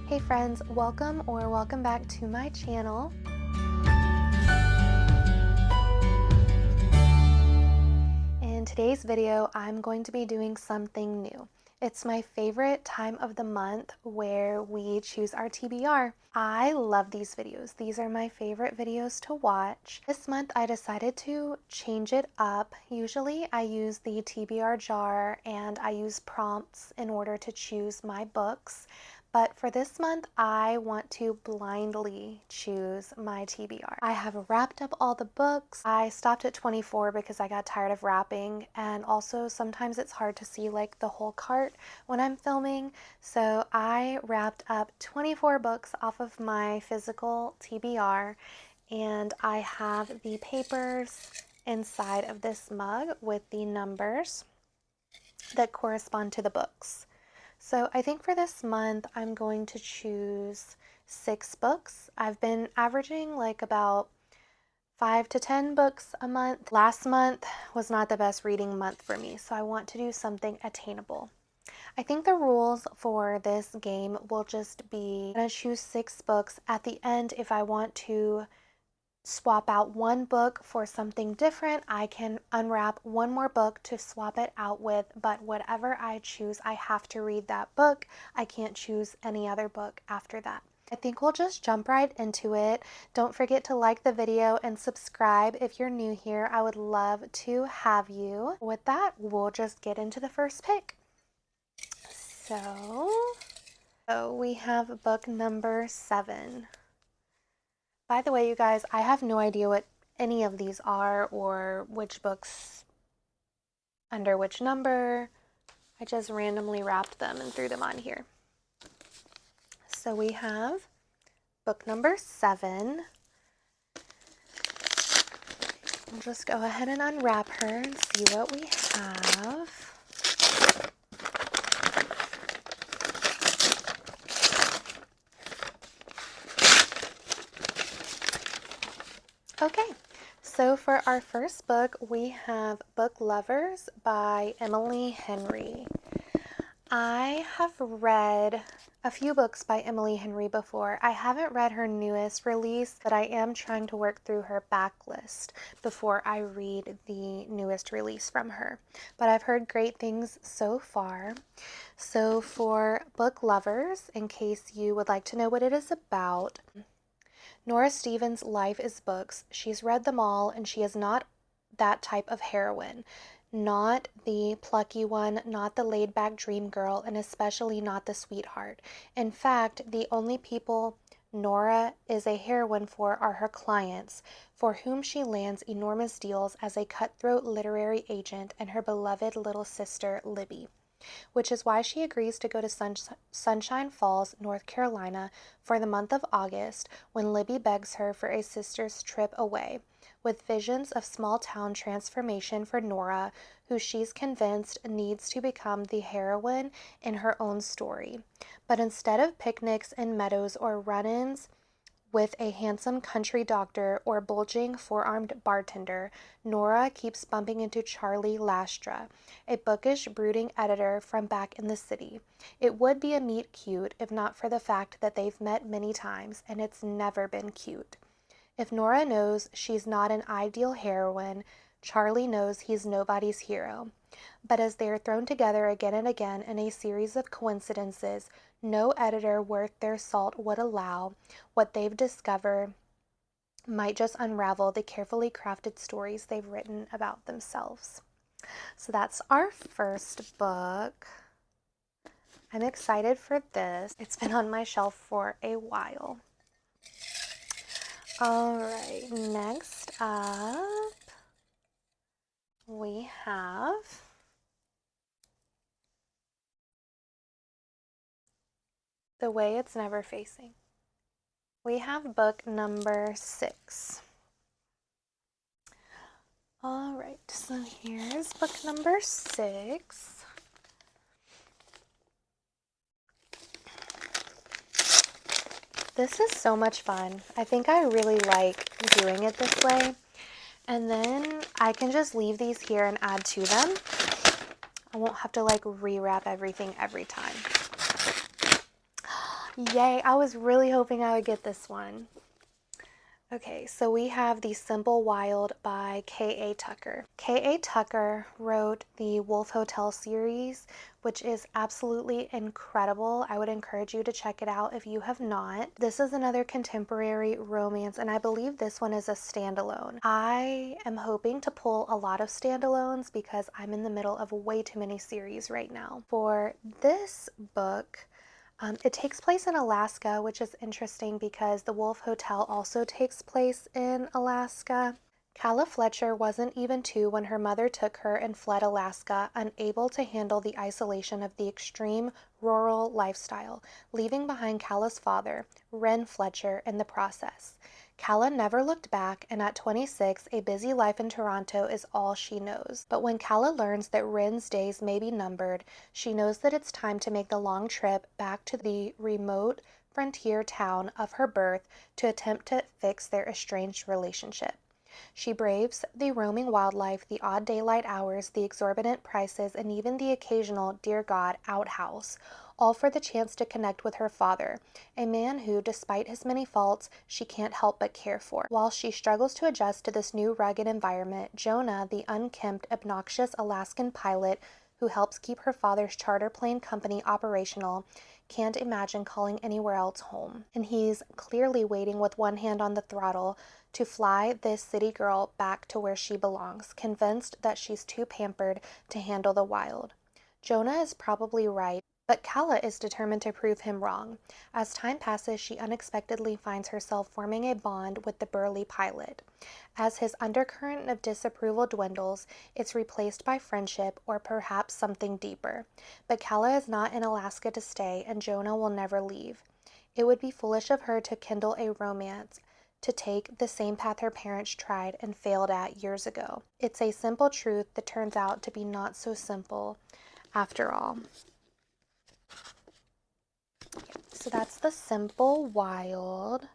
Hey friends, welcome back to my channel. In today's video, I'm going to be doing something new. It's my favorite time of the month where we choose our TBR. I love these videos. These are my favorite videos to watch. This month I decided to change it up. Usually I use the TBR jar and I use prompts in order to choose my books. But for this month, I want to blindly choose my TBR. I have wrapped up all the books. I stopped at 24 because I got tired of wrapping, and also sometimes it's hard to see like the whole cart when I'm filming. So I wrapped up 24 books off of my physical TBR, and I have the papers inside of this mug with the numbers that correspond to the books. So I think for this month, I'm going to choose 6 books. I've been averaging like about 5 to 10 books a month. Last month was not the best reading month for me, so I want to do something attainable. I think the rules for this game will just be, I'm going to choose 6 books. At the end, if I want to swap out one book for something different, I can unwrap one more book to swap it out with, but whatever I choose, I have to read that book. I can't choose any other book after that. I think we'll just jump right into it. Don't forget to like the video and subscribe if you're new here. I would love to have you. With that, we'll just get into the first pick. So we have book number 7. By the way, you guys, I have no idea what any of these are or which books under which number. I just randomly wrapped them and threw them on here. So we have book number 7. I'll just go ahead and unwrap her and see what we have. Okay, so for our first book, we have Book Lovers by Emily Henry. I have read a few books by Emily Henry before. I haven't read her newest release, but I am trying to work through her backlist before I read the newest release from her. But I've heard great things so far. So for Book Lovers, in case you would like to know what it is about, Nora Stevens' life is books. She's read them all, and she is not that type of heroine. Not the plucky one, not the laid-back dream girl, and especially not the sweetheart. In fact, the only people Nora is a heroine for are her clients, for whom she lands enormous deals as a cutthroat literary agent, and her beloved little sister, Libby, which is why she agrees to go to Sunshine Falls, North Carolina for the month of August, when Libby begs her for a sister's trip away, with visions of small-town transformation for Nora, who she's convinced needs to become the heroine in her own story. But instead of picnics in meadows or run-ins with a handsome country doctor or bulging four-armed bartender, Nora keeps bumping into Charlie Lastra, a bookish, brooding editor from back in the city. It would be a meet cute if not for the fact that they've met many times and it's never been cute. If Nora knows she's not an ideal heroine, Charlie knows he's nobody's hero. But as they are thrown together again and again in a series of coincidences no editor worth their salt would allow, what they've discovered might just unravel the carefully crafted stories they've written about themselves. So that's our first book. I'm excited for this. It's been on my shelf for a while. All right, next up we have The Way It's Never Facing. We have book number 6. All right, so here's book number 6. This is so much fun. I think I really like doing it this way. And then I can just leave these here and add to them. I won't have to like rewrap everything every time. Yay, I was really hoping I would get this one. Okay, so we have The Simple Wild by K.A. Tucker. K.A. Tucker wrote the Wolf Hotel series, which is absolutely incredible. I would encourage you to check it out if you have not. This is another contemporary romance, and I believe this one is a standalone. I am hoping to pull a lot of standalones because I'm in the middle of way too many series right now. For this book, it takes place in Alaska, which is interesting because the Wolf Hotel also takes place in Alaska. Calla Fletcher wasn't even 2 when her mother took her and fled Alaska, unable to handle the isolation of the extreme rural lifestyle, leaving behind Calla's father, Wren Fletcher, in the process. Calla never looked back, and at 26, a busy life in Toronto is all she knows. But when Calla learns that Wren's days may be numbered, she knows that it's time to make the long trip back to the remote frontier town of her birth to attempt to fix their estranged relationship. She braves the roaming wildlife, the odd daylight hours, the exorbitant prices, and even the occasional, dear God, outhouse, all for the chance to connect with her father, a man who, despite his many faults, she can't help but care for. While she struggles to adjust to this new rugged environment, Jonah, the unkempt, obnoxious Alaskan pilot who helps keep her father's charter plane company operational, can't imagine calling anywhere else home. And he's clearly waiting with one hand on the throttle to fly this city girl back to where she belongs, convinced that she's too pampered to handle the wild. Jonah is probably right, but Calla is determined to prove him wrong. As time passes, she unexpectedly finds herself forming a bond with the burly pilot. As his undercurrent of disapproval dwindles, it's replaced by friendship or perhaps something deeper. But Calla is not in Alaska to stay, and Jonah will never leave. It would be foolish of her to kindle a romance, to take the same path her parents tried and failed at years ago. It's a simple truth that turns out to be not so simple after all. So that's The Simple Wild.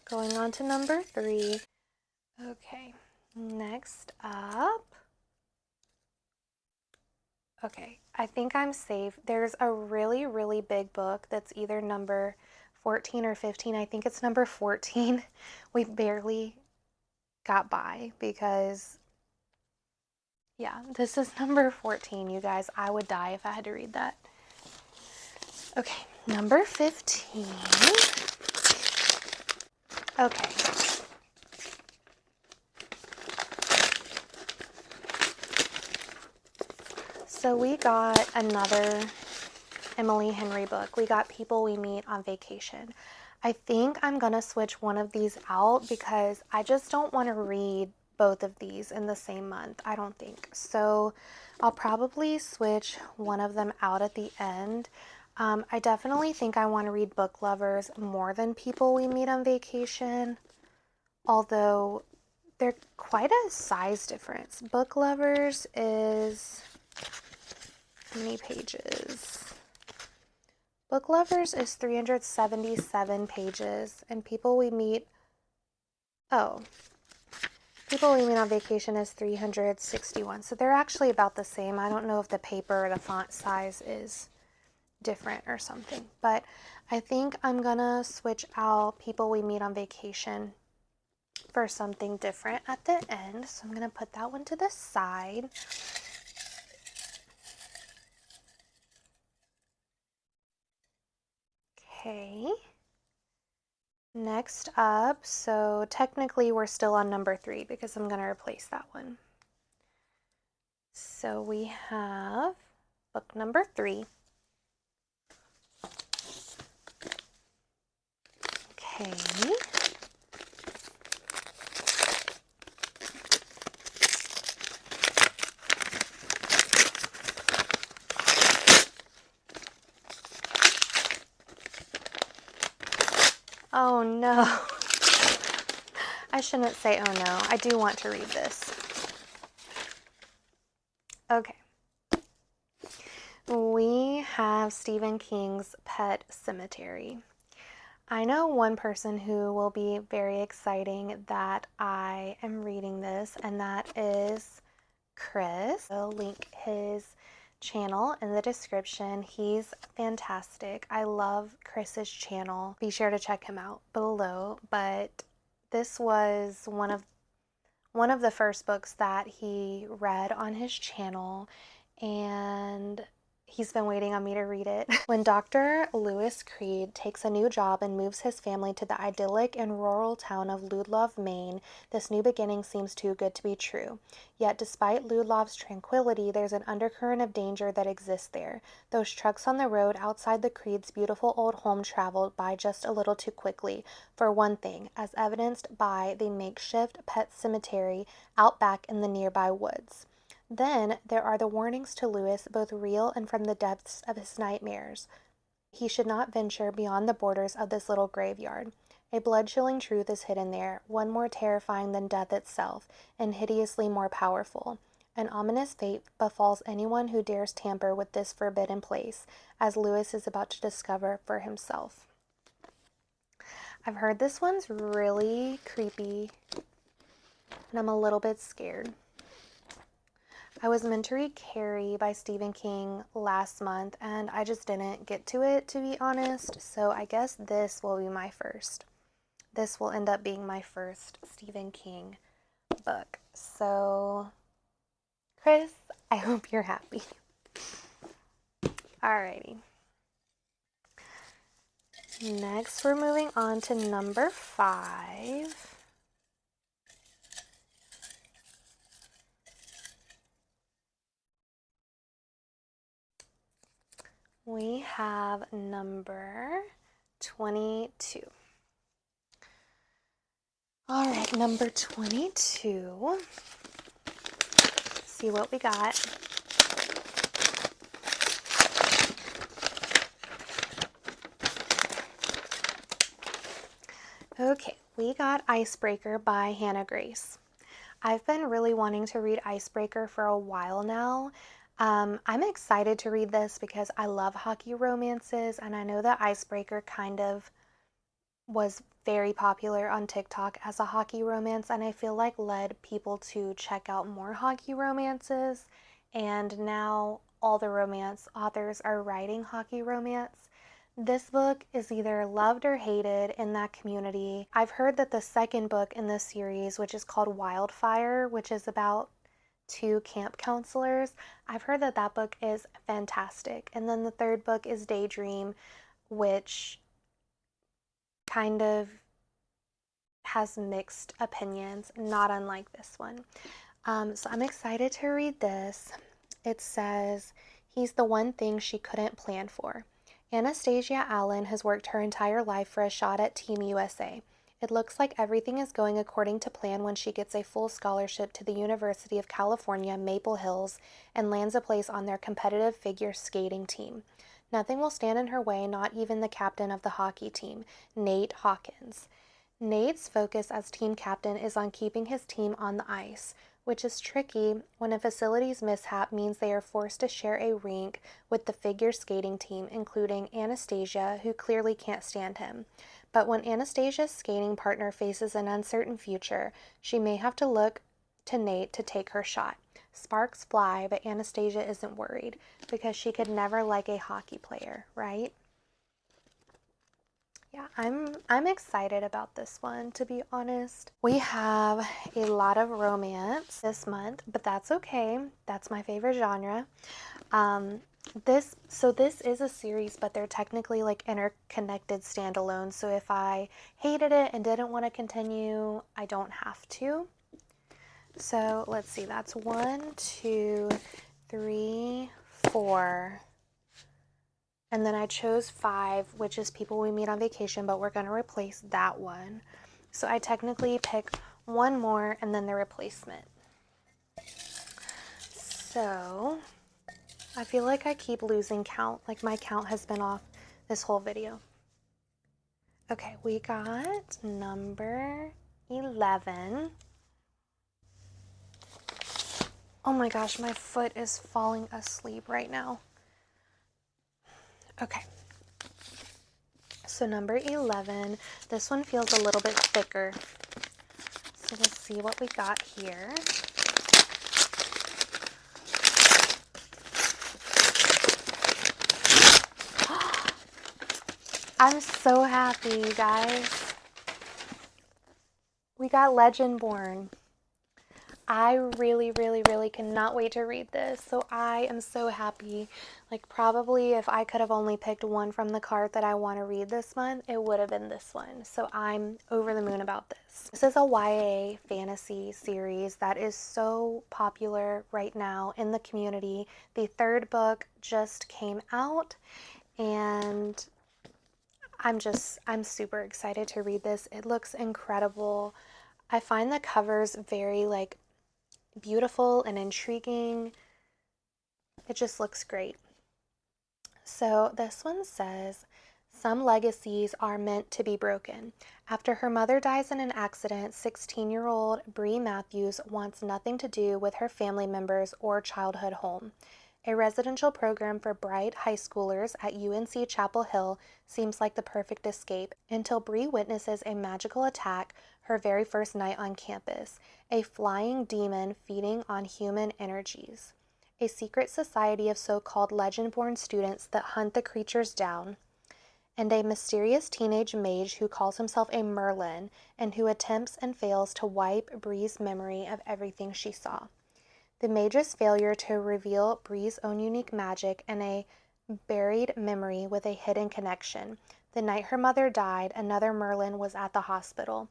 Going on to number 3. Okay, next up. Okay, I think I'm safe. There's a really, really big book that's either number 14 or 15. I think it's number 14. We barely got by because, yeah, this is number 14, you guys. I would die if I had to read that. Okay, number 15. Okay. So we got another Emily Henry book. We got People We Meet on Vacation. I think I'm going to switch one of these out because I just don't want to read both of these in the same month, I don't think. So I'll probably switch one of them out at the end. I definitely think I want to read Book Lovers more than People We Meet on Vacation, although they're quite a size difference. Book Lovers is... how many pages? Book Lovers is 377 pages, and People We Meet on Vacation is 361. So they're actually about the same. I don't know if the paper or the font size is different or something, but I think I'm gonna switch out People We Meet on Vacation for something different at the end. So I'm gonna put that one to the side. Okay. Next up, so technically we're still on number 3 because I'm going to replace that one. So we have book number 3. Okay. Oh no. I shouldn't say oh no. I do want to read this. Okay. We have Stephen King's Pet Sematary. I know one person who will be very exciting that I am reading this, and that is Chris. I'll link his channel in the description. He's fantastic. I love Chris's channel. Be sure to check him out below. But this was one of the first books that he read on his channel, and he's been waiting on me to read it. When Dr. Lewis Creed takes a new job and moves his family to the idyllic and rural town of Ludlow, Maine, this new beginning seems too good to be true. Yet despite Ludlow's tranquility, there's an undercurrent of danger that exists there. Those trucks on the road outside the Creeds' beautiful old home traveled by just a little too quickly, for one thing, as evidenced by the makeshift pet cemetery out back in the nearby woods. Then there are the warnings to Lewis, both real and from the depths of his nightmares. He should not venture beyond the borders of this little graveyard. A blood-chilling truth is hidden there, one more terrifying than death itself, and hideously more powerful. An ominous fate befalls anyone who dares tamper with this forbidden place, as Lewis is about to discover for himself. I've heard this one's really creepy, and I'm a little bit scared. I was meant to read Carrie by Stephen King last month, and I just didn't get to it, to be honest, so I guess this will be my first. This will end up being my first Stephen King book. So, Chris, I hope you're happy. Alrighty. Next, we're moving on to number 5. We have number 22. All right, number 22. Let's see what we got. Okay, we got Icebreaker by Hannah Grace. I've been really wanting to read Icebreaker for a while now. I'm excited to read this because I love hockey romances, and I know that Icebreaker kind of was very popular on TikTok as a hockey romance, and I feel like led people to check out more hockey romances, and now all the romance authors are writing hockey romance. This book is either loved or hated in that community. I've heard that the second book in this series, which is called Wildfire, which is about 2 camp counselors, I've heard that that book is fantastic. And then the third book is Daydream, which kind of has mixed opinions, not unlike this one. So I'm excited to read this. It says, he's the one thing she couldn't plan for. Anastasia Allen has worked her entire life for a shot at Team USA. It looks like everything is going according to plan when she gets a full scholarship to the University of California, Maple Hills, and lands a place on their competitive figure skating team. Nothing will stand in her way, not even the captain of the hockey team, Nate Hawkins. Nate's focus as team captain is on keeping his team on the ice, which is tricky when a facilities mishap means they are forced to share a rink with the figure skating team, including Anastasia, who clearly can't stand him. But when Anastasia's skating partner faces an uncertain future, she may have to look to Nate to take her shot. Sparks fly, but Anastasia isn't worried because she could never like a hockey player, right? Yeah, I'm excited about this one, to be honest. We have a lot of romance this month, but that's okay. That's my favorite genre. This is a series, but they're technically like interconnected standalones. So if I hated it and didn't want to continue, I don't have to. So let's see, that's 1, 2, 3, 4. And then I chose 5, which is People We Meet on Vacation, but we're going to replace that one. So I technically pick one more and then the replacement. So I feel like I keep losing count. Like my count has been off this whole video. Okay, we got number 11. Oh my gosh, my foot is falling asleep right now. Okay, so number 11, this one feels a little bit thicker. So let's see what we got here. I'm so happy, you guys. We got Legendborn. I really, really, really cannot wait to read this. So I am so happy. Like, probably if I could have only picked one from the cart that I want to read this month, it would have been this one. So I'm over the moon about this. This is a YA fantasy series that is so popular right now in the community. The third book just came out, and I'm super excited to read this. It looks incredible. I find the covers very like beautiful and intriguing. It just looks great. So this one says, some legacies are meant to be broken. After her mother dies in an accident, 16-year-old Bree Matthews wants nothing to do with her family members or childhood home. A residential program for bright high schoolers at UNC Chapel Hill seems like the perfect escape until Bree witnesses a magical attack her very first night on campus, a flying demon feeding on human energies. A secret society of so-called legend-born students that hunt the creatures down, and a mysterious teenage mage who calls himself a Merlin and who attempts and fails to wipe Bree's memory of everything she saw. The mage's failure to reveal Bree's own unique magic and a buried memory with a hidden connection. The night her mother died, another Merlin was at the hospital.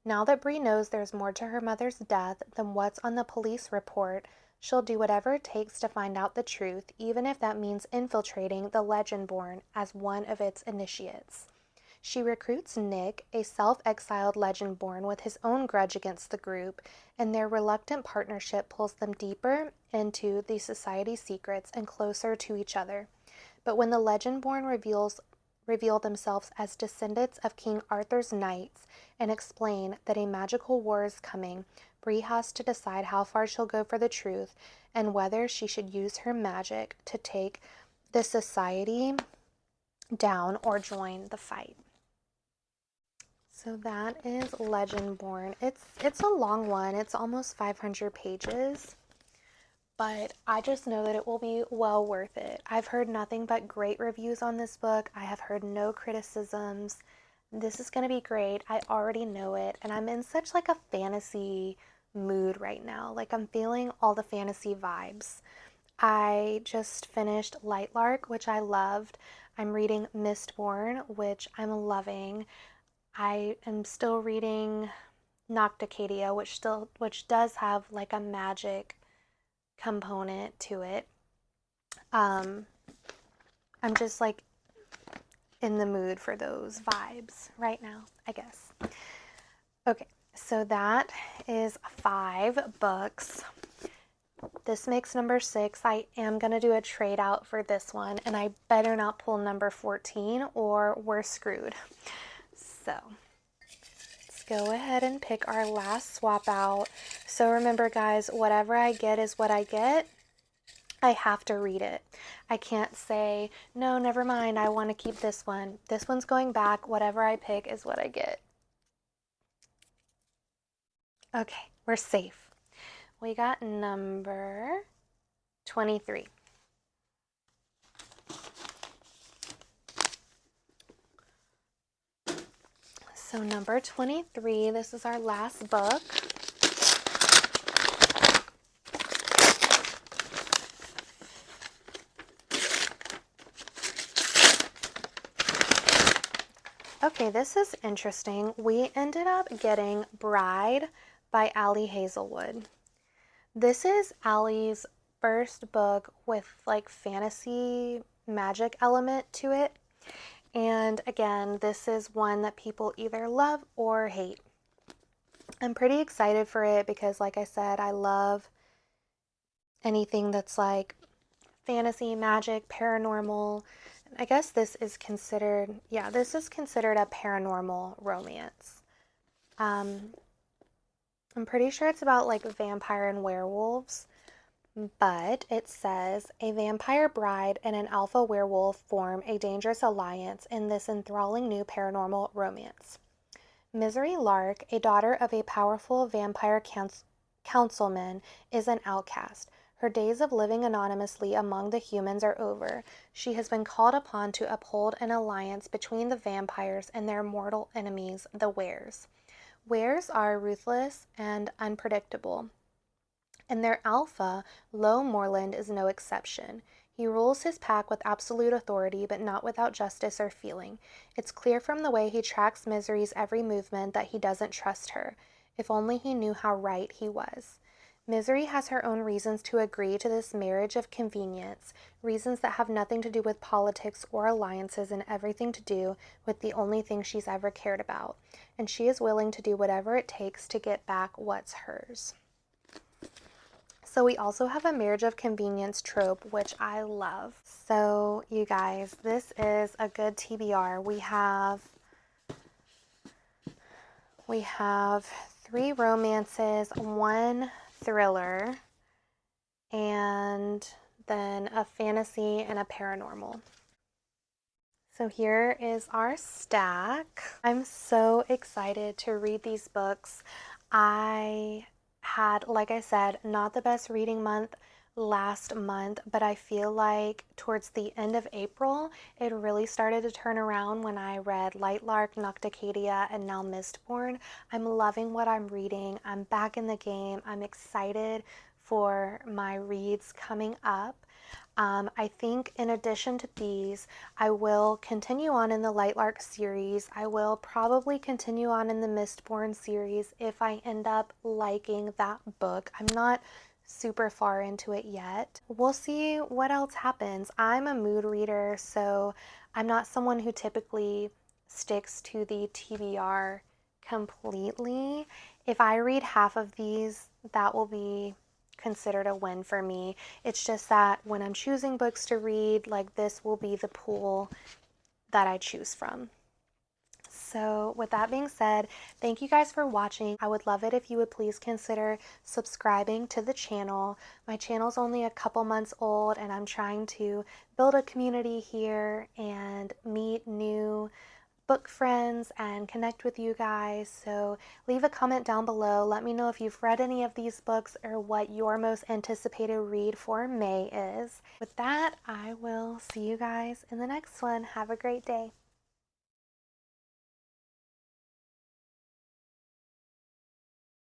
Now that Bree knows there's more to her mother's death than what's on the police report, she'll do whatever it takes to find out the truth, even if that means infiltrating the Legendborn as one of its initiates. She recruits Nick, a self-exiled Legendborn with his own grudge against the group, and their reluctant partnership pulls them deeper into the society's secrets and closer to each other. But when the Legendborn reveal themselves as descendants of King Arthur's knights and explain that a magical war is coming, Bree has to decide how far she'll go for the truth and whether she should use her magic to take the society down or join the fight. So that is Legendborn. It's a long one. It's almost 500 pages, but I just know that it will be well worth it. I've heard nothing but great reviews on this book. I have heard no criticisms. This is going to be great. I already know it, and I'm in such like a fantasy mood right now. Like, I'm feeling all the fantasy vibes. I just finished Lightlark, which I loved. I'm reading Mistborn, which I'm loving. I am still reading Nocticadia, which does have like a magic component to it. I'm just like in the mood for those vibes right now, I guess. Okay, so that is 5 books. This makes number 6. I am going to do a trade out for this one, and I better not pull number 14 or we're screwed. So let's go ahead and pick our last swap out. So remember, guys, whatever I get is what I get. I have to read it. I can't say, no, never mind, I want to keep this one. This one's going back. Whatever I pick is what I get. Okay, we're safe. We got number 23. So number 23, this is our last book. Okay, this is interesting. We ended up getting Bride by Ali Hazelwood. This is Ali's first book with like fantasy magic element to it. And again, this is one that people either love or hate. I'm pretty excited for it because, like I said, I love anything that's like fantasy, magic, paranormal. I guess this is considered, yeah, this is considered a paranormal romance. I'm pretty sure it's about like vampire and werewolves, but it says a vampire bride and an alpha werewolf form a dangerous alliance in this enthralling new paranormal romance. Misery Lark, a daughter of a powerful vampire councilman, is an outcast. Her days of living anonymously among the humans are over. She has been called upon to uphold an alliance between the vampires and their mortal enemies, the Wares. Wares are ruthless and unpredictable, and their alpha, Lo Morland, is no exception. He rules his pack with absolute authority, but not without justice or feeling. It's clear from the way he tracks Misery's every movement that he doesn't trust her. If only he knew how right he was. Misery has her own reasons to agree to this marriage of convenience, reasons that have nothing to do with politics or alliances and everything to do with the only thing she's ever cared about. And she is willing to do whatever it takes to get back what's hers. So we also have a marriage of convenience trope, which I love. So you guys, this is a good TBR. We have 3 romances, 1 thriller, and then a fantasy and a paranormal. So here is our stack. I'm so excited to read these books. I had, like I said, not the best reading month last month, but I feel like towards the end of April, it really started to turn around when I read Lightlark, Nocticadia, and now Mistborn. I'm loving what I'm reading. I'm back in the game. I'm excited for my reads coming up. I think in addition to these, I will continue on in the Lightlark series. I will probably continue on in the Mistborn series if I end up liking that book. I'm not super far into it yet. We'll see what else happens. I'm a mood reader, so I'm not someone who typically sticks to the TBR completely. If I read half of these, that will be considered a win for me. It's just that when I'm choosing books to read, like this will be the pool that I choose from. So with that being said, thank you guys for watching. I would love it if you would please consider subscribing to the channel. My channel's only a couple months old and I'm trying to build a community here and meet new book friends and connect with you guys. So leave a comment down below. Let me know if you've read any of these books or what your most anticipated read for May is. With that, I will see you guys in the next one. Have a great day.